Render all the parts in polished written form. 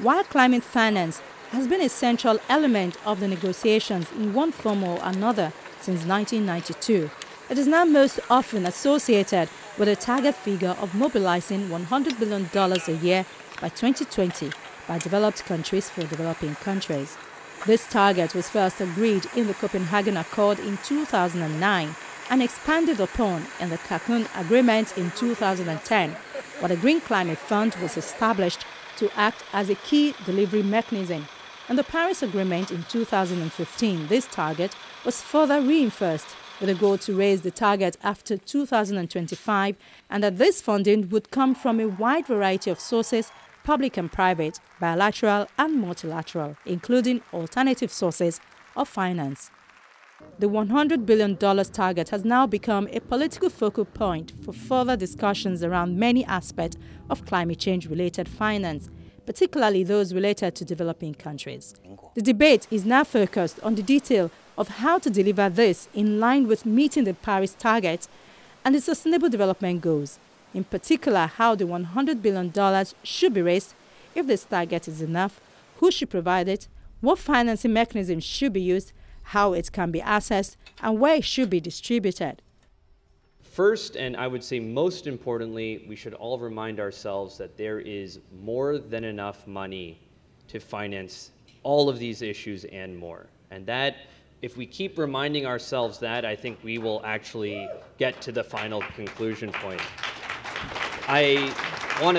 While climate finance has been a central element of the negotiations in one form or another since 1992, it is now most often associated with a target figure of mobilizing $100 billion a year by 2020 by developed countries for developing countries. This target was first agreed in the Copenhagen Accord in 2009 and expanded upon in the Cancun Agreement in 2010, where the Green Climate Fund was established to act as a key delivery mechanism. In the Paris Agreement in 2015, this target was further reinforced with a goal to raise the target after 2025 and that this funding would come from a wide variety of sources, public and private, bilateral and multilateral, including alternative sources of finance. The $100 billion target has now become a political focal point for further discussions around many aspects of climate change-related finance, particularly those related to developing countries. The debate is now focused on the detail of how to deliver this in line with meeting the Paris target and the Sustainable Development Goals, in particular how the $100 billion should be raised, if this target is enough, who should provide it, what financing mechanisms should be used, how it can be accessed, and where it should be distributed. First, and I would say most importantly, we should all remind ourselves that there is more than enough money to finance all of these issues and more. And that, if we keep reminding ourselves that, I think we will actually get to the final conclusion point. I want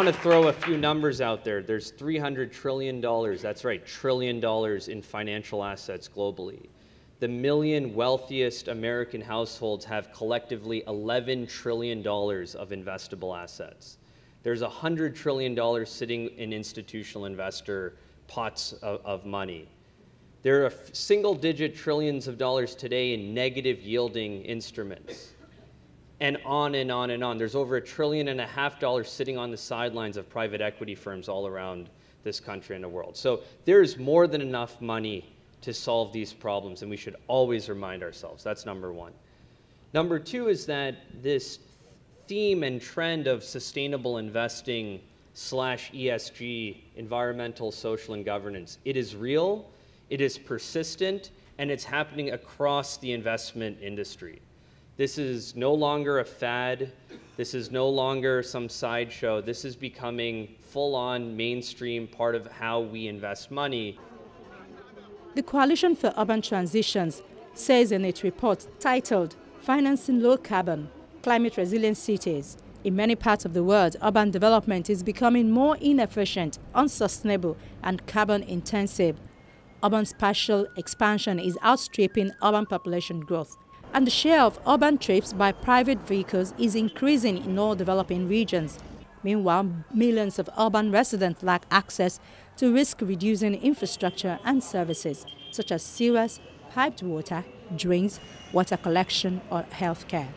to throw a few numbers out there. There's $300 trillion, that's right, $1 trillion in financial assets globally. The million wealthiest American households have collectively $11 trillion of investable assets. There's $100 trillion sitting in institutional investor pots of money. There are single-digit trillions of dollars today in negative yielding instruments. And on and on and on. There's over $1.5 trillion sitting on the sidelines of private equity firms all around this country and the world. So there's more than enough money to solve these problems, and we should always remind ourselves. That's number one. Number two is that this theme and trend of sustainable investing / ESG, environmental, social, and governance, it is real, it is persistent, and it's happening across the investment industry. This is no longer a fad. This is no longer some sideshow. This is becoming full-on mainstream part of how we invest money. The Coalition for Urban Transitions says in its report titled Financing Low Carbon, Climate Resilient Cities, in many parts of the world, urban development is becoming more inefficient, unsustainable, and carbon intensive. Urban spatial expansion is outstripping urban population growth, and the share of urban trips by private vehicles is increasing in all developing regions. Meanwhile, millions of urban residents lack access to risk-reducing infrastructure and services, such as sewers, piped water, drains, water collection, or healthcare.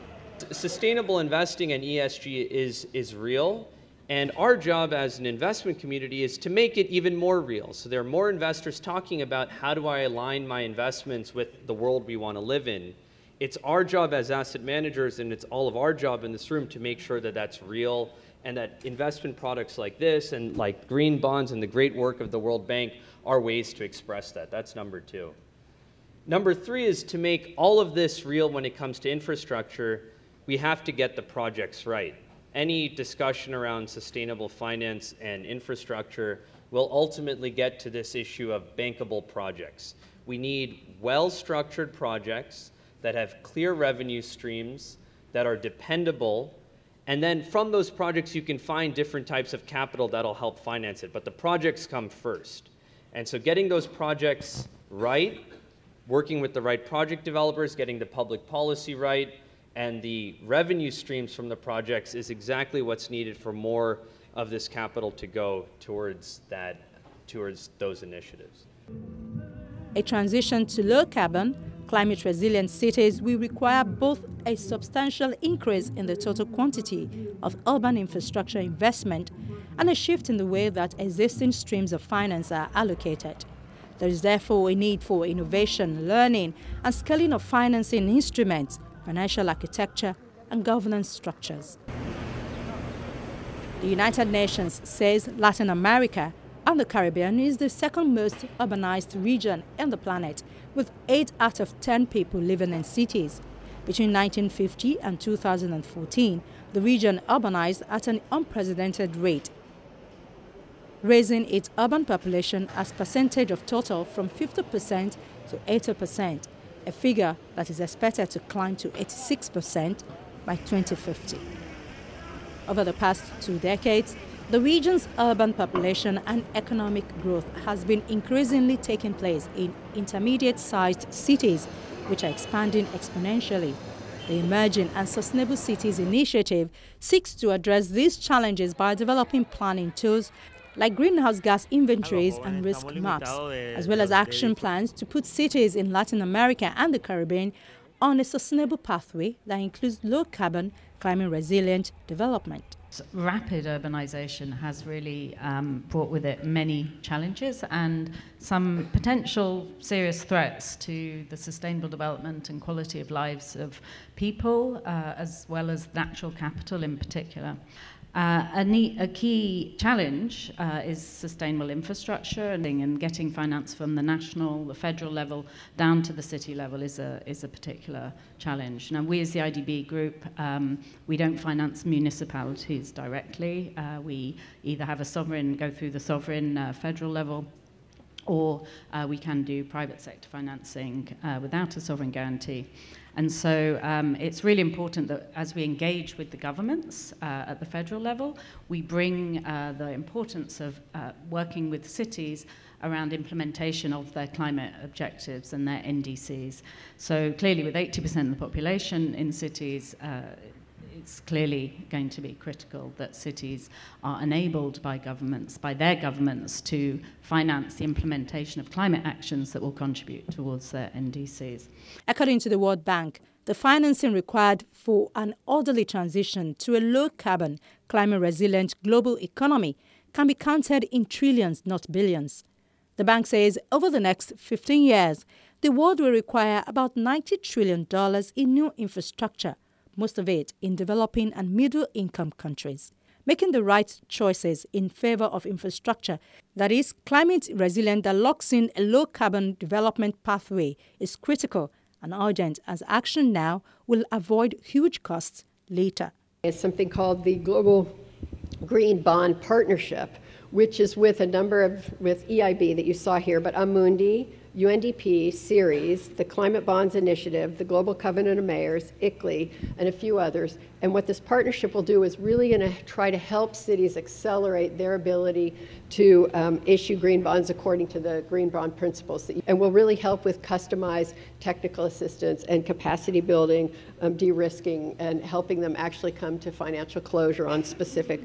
Sustainable investing and ESG is real, and our job as an investment community is to make it even more real. So there are more investors talking about how do I align my investments with the world we want to live in. It's our job as asset managers, and it's all of our job in this room to make sure that that's real and that investment products like this and like green bonds and the great work of the World Bank are ways to express that. That's number two. Number three is to make all of this real when it comes to infrastructure, we have to get the projects right. Any discussion around sustainable finance and infrastructure will ultimately get to this issue of bankable projects. We need well-structured projects that have clear revenue streams, that are dependable, and then from those projects you can find different types of capital that'll help finance it, but the projects come first. And so getting those projects right, working with the right project developers, getting the public policy right, and the revenue streams from the projects is exactly what's needed for more of this capital to go towards those initiatives. A transition to low carbon, climate resilient cities will require both a substantial increase in the total quantity of urban infrastructure investment and a shift in the way that existing streams of finance are allocated. There is therefore a need for innovation, learning, and scaling of financing instruments, financial architecture, and governance structures. The United Nations says Latin America and the Caribbean is the second most urbanized region on the planet, with 8 out of 10 people living in cities. Between 1950 and 2014, the region urbanized at an unprecedented rate, raising its urban population as percentage of total from 50% to 80%, a figure that is expected to climb to 86% by 2050. Over the past 2 decades, the region's urban population and economic growth has been increasingly taking place in intermediate-sized cities, which are expanding exponentially. The Emerging and Sustainable Cities Initiative seeks to address these challenges by developing planning tools like greenhouse gas inventories and risk maps, as well as action plans to put cities in Latin America and the Caribbean on a sustainable pathway that includes low-carbon, climate-resilient development. Rapid urbanization has really brought with it many challenges and some potential serious threats to the sustainable development and quality of lives of people, as well as natural capital in particular. A key challenge is sustainable infrastructure, and getting finance from the national, the federal level down to the city level is a particular challenge. Now, we as the IDB group, we don't finance municipalities directly. We either have go through the sovereign federal level, or we can do private sector financing without a sovereign guarantee. And so it's really important that as we engage with the governments at the federal level, we bring the importance of working with cities around implementation of their climate objectives and their NDCs. So clearly with 80% of the population in cities, it's clearly going to be critical that cities are enabled by their governments, to finance the implementation of climate actions that will contribute towards their NDCs. According to the World Bank, the financing required for an orderly transition to a low-carbon, climate-resilient global economy can be counted in trillions, not billions. The bank says over the next 15 years, the world will require about $90 trillion in new infrastructure, most of it in developing and middle-income countries. Making the right choices in favor of infrastructure that is climate-resilient, that locks in a low-carbon development pathway, is critical and urgent, as action now will avoid huge costs later. It's something called the Global Green Bond Partnership, which is with with EIB that you saw here, but Amundi, UNDP, Ceres, the Climate Bonds Initiative, the Global Covenant of Mayors, ICLEI, and a few others. And what this partnership will do is really going to try to help cities accelerate their ability to issue green bonds according to the green bond principles. And will really help with customized technical assistance and capacity building, de-risking, and helping them actually come to financial closure on specific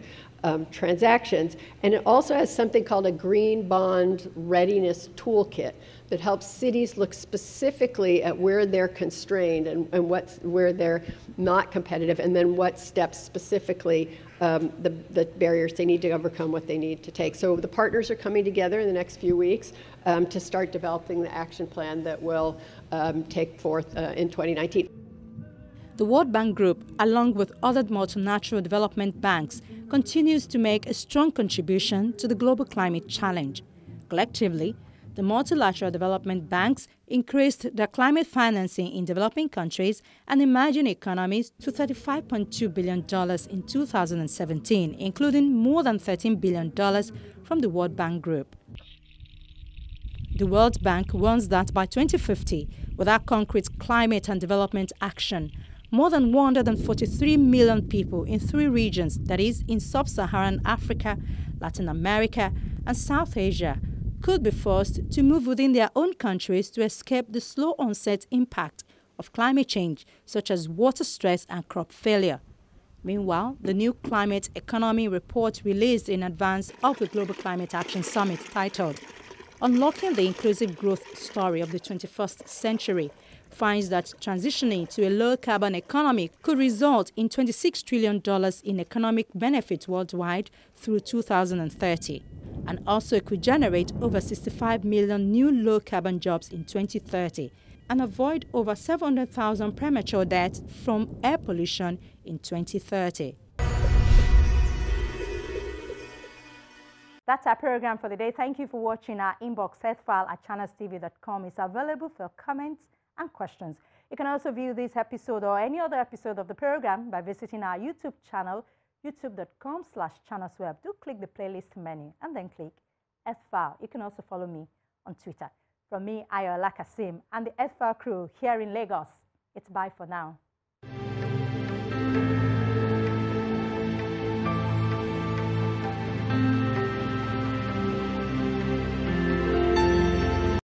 transactions. And it also has something called a Green Bond Readiness Toolkit that helps cities look specifically at where they're constrained and where they're not competitive, and then what steps specifically, the barriers they need to overcome, what they need to take. So the partners are coming together in the next few weeks to start developing the action plan that will take forth in 2019. The World Bank Group, along with other multilateral development banks, continues to make a strong contribution to the global climate challenge. Collectively, the multilateral development banks increased their climate financing in developing countries and emerging economies to $35.2 billion in 2017, including more than $13 billion from the World Bank Group. The World Bank warns that by 2050, without concrete climate and development action, more than 143 million people in 3 regions, that is, in sub-Saharan Africa, Latin America, and South Asia, could be forced to move within their own countries to escape the slow onset impact of climate change, such as water stress and crop failure. Meanwhile, the new Climate Economy report released in advance of the Global Climate Action Summit, titled Unlocking the Inclusive Growth Story of the 21st Century, finds that transitioning to a low-carbon economy could result in $26 trillion in economic benefits worldwide through 2030, and also could generate over 65 million new low-carbon jobs in 2030 and avoid over 700,000 premature deaths from air pollution in 2030. That's our program for the day. Thank you for watching. Our inbox Earth file at channelstv.com is available for comments and questions. You can also view this episode or any other episode of the program by visiting our YouTube channel, youtube.com/channelsweb. Do click the playlist menu and then click Earth file. You can also follow me on Twitter. From me, Ayola Kasim, and the Earth file crew here in Lagos, it's bye for now.